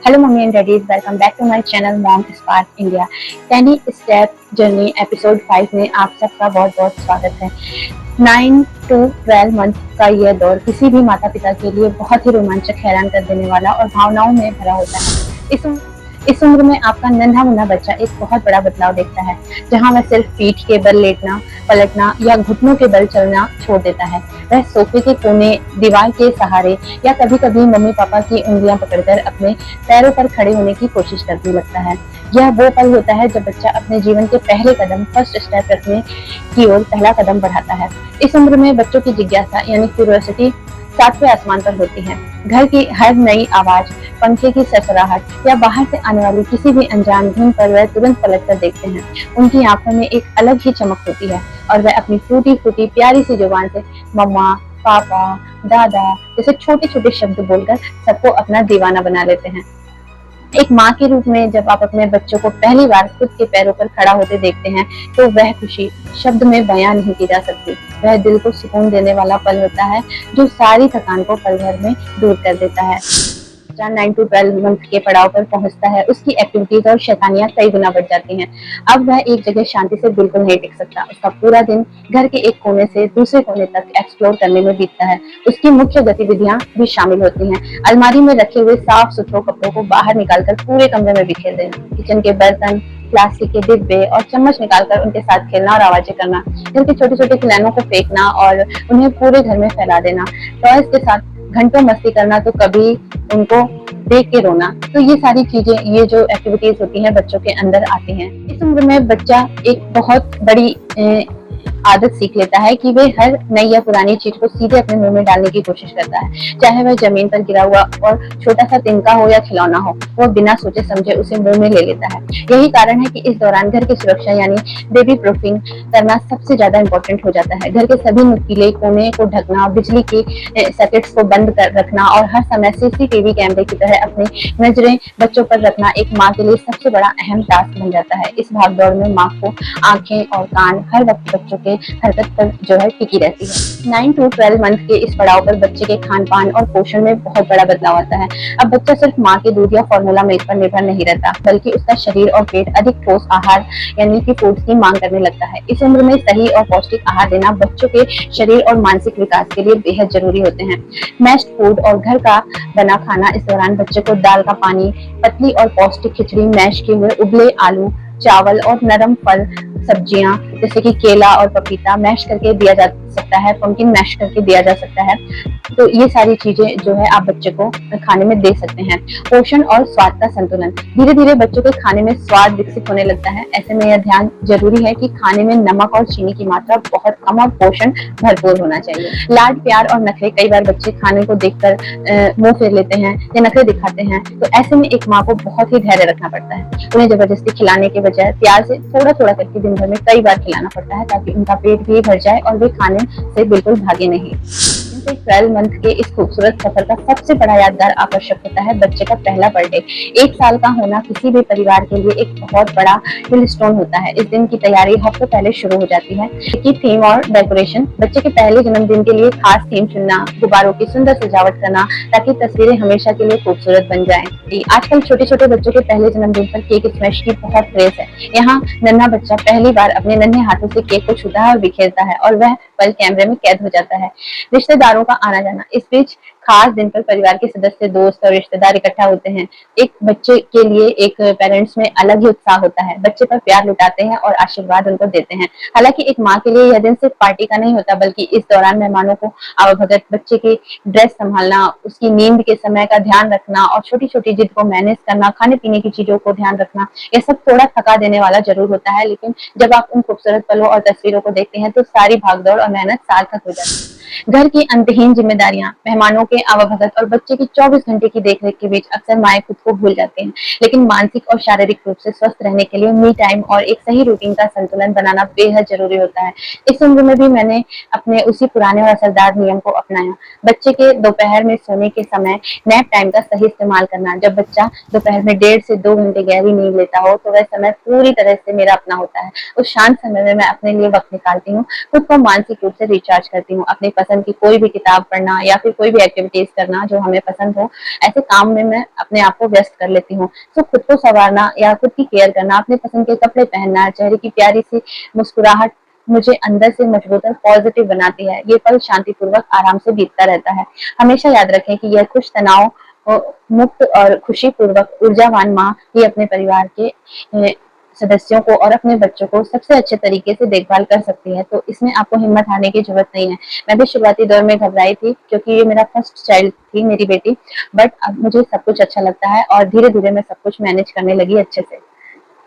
Hello, mommy and daddies. Welcome back to my channel Mom Spark India. 10 step journey episode 5 में आप सबका बहुत बहुत स्वागत है। 9 to 12 मंथ का यह दौर किसी भी माता पिता के लिए बहुत ही रोमांचक, हैरान कर देने वाला और भावनाओं में भरा होता है। इस उम्र में आपका नन्हा मुन्ना बच्चा एक बहुत बड़ा बदलाव देखता है, जहां वह सिर्फ पीठ के बल लेटना, पलटना या घुटनों के बल चलना छोड़ देता है। वह सोफे के कोने, दीवार के सहारे या कभी-कभी मम्मी पापा की उंगलियां पकड़कर अपने पैरों पर खड़े होने की कोशिश करने लगता है। यह वो पल होता है जब बच्चा अपने जीवन के पहले कदम, फर्स्ट स्टेप रखने की ओर पहला कदम बढ़ाता है। इस उम्र में बच्चों की जिज्ञासा यानी क्यूरियोसिटी सातवें आसमान पर होती है। घर की हर नई आवाज, पंखे की सरसराहट या बाहर से आने वाली किसी भी अनजान धुन पर वह तुरंत पलट कर देखते हैं। उनकी आंखों में एक अलग ही चमक होती है और वह अपनी टूटी फूटी प्यारी सी जुबान से मम्मा, पापा, दादा जैसे छोटे छोटे शब्द बोलकर सबको अपना दीवाना बना लेते हैं। एक माँ के रूप में जब आप अपने बच्चों को पहली बार खुद के पैरों पर खड़ा होते देखते हैं तो वह खुशी शब्द में बयां नहीं की जा सकती। वह दिल को सुकून देने वाला पल होता है जो सारी थकान को पल भर में दूर कर देता है। 9 to 12 मंथ के पड़ाव पर पहुंचता है, उसकी एक्टिविटीज और शैतानियां कई गुना बढ़ जाती हैं। अब वह एक जगह शांति से बिल्कुल नहीं टिक सकता। उसका पूरा दिन घर के एक कोने से दूसरे कोने तक एक्सप्लोर करने में बीतता है। उसकी मुख्य गतिविधियां भी शामिल होती हैं। अलमारी में रखे हुए साफ सुथरे कपड़ों को बाहर निकालकर पूरे कमरे में बिखेर देना, किचन के बर्तन, प्लास्टिक के डिब्बे और चम्मच निकालकर उनके साथ खेलना और आवाजें करना, घर के छोटे छोटे खिलौनों को फेंकना और उन्हें पूरे घर में फैला देना, टॉयज के साथ घंटों मस्ती करना तो कभी उनको देख के रोना। तो ये सारी चीजें, ये जो एक्टिविटीज होती हैं बच्चों के अंदर आती हैं। इस उम्र में बच्चा एक बहुत बड़ी आदत सीख लेता है कि वे हर नई या पुरानी चीज को सीधे अपने मुंह में डालने की कोशिश करता है, चाहे वह जमीन पर गिरा हुआ और छोटा सा तिनका हो या खिलौना हो, वो बिना सोचे समझे उसे मुंह में ले लेता है। यही कारण है कि इस दौरान घर की सुरक्षा यानी बेबी प्रूफिंग करना सबसे ज्यादा इम्पोर्टेंट हो जाता है। घर के सभी नुकीले कोने को ढकना, बिजली की सर्किट्स को बंद कर रखना और हर समय सीसीटीवी कैमरे की तरह अपनी नजरें बच्चों पर रखना एक माँ के लिए सबसे बड़ा अहम टास्क बन जाता है। इस भागदौड़ में माँ को आंखें और कान हर वक्त बच्चों के हरकत पर जो है टिकी रहती है। 9 to 12 मंथ के इस पड़ाव पर बच्चे के खान पान और पोषण में बहुत बड़ा बदलाव आता है। अब बच्चा सिर्फ माँ के दूध या फॉर्मूला मिल्क पर निर्भर नहीं रहता, बल्कि उसका शरीर और पेट अधिक ठोस आहार यानी कि फूड्स की मांग करने लगता है। इस उम्र में सही और पौष्टिक आहार देना बच्चों के शरीर और मानसिक विकास के लिए बेहद जरूरी होते हैं। मैश्ड फूड और घर का बना खाना इस दौरान बच्चे को दाल का पानी, पतली और पौष्टिक खिचड़ी, मैश किए हुए उबले आलू, चावल और नरम फल सब्जियां जैसे कि केला और पपीता मैश करके दिया जा सकता है, पंपकिन मैश करके दिया जा सकता है। तो ये सारी चीजें जो है आप बच्चे को खाने में दे सकते हैं। पोषण और स्वाद का संतुलन, धीरे धीरे बच्चों के खाने में स्वाद विकसित होने लगता है। ऐसे में यह ध्यान जरूरी है कि खाने में नमक और चीनी की मात्रा बहुत कम और पोषण भरपूर होना चाहिए। लाड प्यार और नखरे, कई बार बच्चे खाने को देखकर मुंह फेर लेते हैं या नखरे दिखाते हैं, तो ऐसे में एक माँ को बहुत ही धैर्य रखना पड़ता है। उन्हें जबरदस्ती खिलाने के बजाय प्यार से थोड़ा थोड़ा करके दिन भर में कई बार खिलाना पड़ता है, ताकि उनका पेट भी भर जाए और वे खाने से बिल्कुल भागे नहीं। 12 मंथ के इस खूबसूरत सफर का सबसे बड़ा यादगार आकर्षक होता है बच्चे का पहला बर्थडे। 1 साल का होना किसी भी परिवार के लिए एक बहुत बड़ा मिलस्टोन होता है। इस दिन की तैयारी हफ्तों पहले शुरू हो जाती है। की थीम और डेकोरेशन, बच्चे के पहले जन्मदिन के लिए खास थीम चुनना, गुब्बारों की सुंदर सजावट करना ताकि तस्वीरें हमेशा के लिए खूबसूरत बन जाएं। आजकल छोटे छोटे बच्चों के पहले जन्मदिन पर केक स्मैश की बहुत क्रेज है। यहाँ नन्हा बच्चा पहली बार अपने नन्हे हाथों से केक को छूता है और बिखेरता है और वह पल कैमरे में कैद हो जाता है। रिश्तेदारों का आना जाना, इस बीच खास दिन पर परिवार के सदस्य, दोस्त और रिश्तेदार इकट्ठा होते हैं। एक बच्चे के लिए एक पेरेंट्स में अलग ही उत्साह होता है। बच्चे पर प्यार लुटाते हैं और आशीर्वाद उनको देते हैं। हालांकि एक माँ के लिए यह दिन सिर्फ पार्टी का नहीं होता, बल्कि इस दौरान मेहमानों को आवभगत, बच्चे की ड्रेस संभालना, उसकी नींद के समय का ध्यान रखना और छोटी छोटी जिद को मैनेज करना, खाने पीने की चीजों को ध्यान रखना, यह सब थोड़ा थका देने वाला जरूर होता है। लेकिन जब आप उन खूबसूरत पलों और तस्वीरों को देखते हैं तो सारी भागदौड़ और मेहनत सार्थक हो जाती है। घर की अंतहीन जिम्मेदारियां, मेहमानों के आवाभगत और बच्चे की 24 घंटे की देखरेख के बीच अक्सर माएं खुद को भूल जाती हैं। लेकिन मानसिक और शारीरिक रूप से स्वस्थ रहने के लिए मी टाइम और एक सही रूटीन का संतुलन बनाना बेहद जरूरी होता है। इस उम्र में भी मैंने अपने उसी पुराने और असरदार नियम को अपनाया। बच्चे के दोपहर में सोने के समय नैप टाइम का सही इस्तेमाल करना। जब बच्चा दोपहर में 1.5 से 2 घंटे गहरी नींद लेता हो तो वह समय पूरी तरह से मेरा अपना होता है। उस शांत समय में मैं अपने लिए वक्त निकालती हूँ, खुद को मानसिक रूप से रिचार्ज करती हूँ, अपनी पसंद की कोई भी किताब पढ़ना या फिर कोई भी एक्टिविटीज करना जो हमें पसंद हो, ऐसे काम में मैं अपने आप को व्यस्त कर लेती हूँ। तो खुद को संवारना या खुद की केयर करना, अपने पसंद के कपड़े पहनना, चेहरे की प्यारी सी मुस्कुराहट मुझे अंदर से मजबूत और पॉजिटिव बनाती है। ये पल शांतिपूर्वक आराम से बीतता रहता है। हमेशा याद रखें कि यह खुश तनाव मुक्त और खुशी पूर्वक ऊर्जावान माँ ही अपने परिवार के सदस्यों को और अपने बच्चों को सबसे अच्छे तरीके से देखभाल कर सकती है। तो इसमें आपको हिम्मत हारने की जरूरत नहीं है। मैं भी शुरुआती दौर में घबराई थी क्योंकि ये मेरा फर्स्ट चाइल्ड थी, मेरी बेटी। बट अब मुझे सब कुछ अच्छा लगता है और धीरे धीरे मैं सब कुछ मैनेज करने लगी अच्छे से।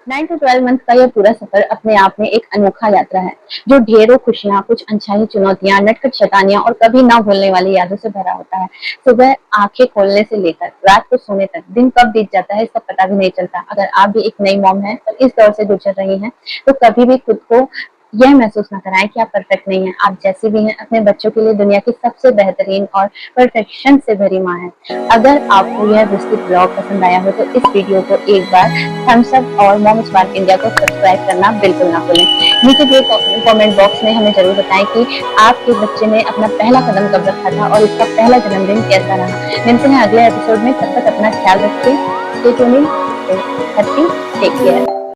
9 to 12 मंथ का यह पूरा सफर अपने आप में एक अनोखा यात्रा है, जो ढेरों खुशियां, कुछ अनचाही चुनौतियां, नटखट शैतानियां और कभी ना भूलने वाली यादों से भरा होता है। सुबह आंखें खोलने से लेकर रात को सोने तक दिन कब बीत जाता है इसका पता भी नहीं चलता। अगर आप भी एक नई मॉम हैं और इस दौर से गुजर रही हैं, तो कभी भी खुद को यह महसूस ना कराएं कि आप परफेक्ट नहीं हैं। आप जैसे भी हैं अपने बच्चों के लिए दुनिया की सबसे बेहतरीन और परफेक्शन से भरी माँ है। अगर आपको यह विस्तृत ब्लॉग पसंद आया हो तो इस वीडियो को एक बार थम्स अप और मॉम स्पार्क इंडिया को सब्सक्राइब करना बिल्कुल ना भूलें। नीचे दिए कमेंट बॉक्स में हमें जरूर बताएं कि आपके बच्चे ने अपना पहला कदम कब रखा था और इसका पहला जन्मदिन कैसा रहा। मिलते हैं अगले एपिसोड में, तब तक अपना ख्याल रखिए। Stay tuning, stay happy, take care.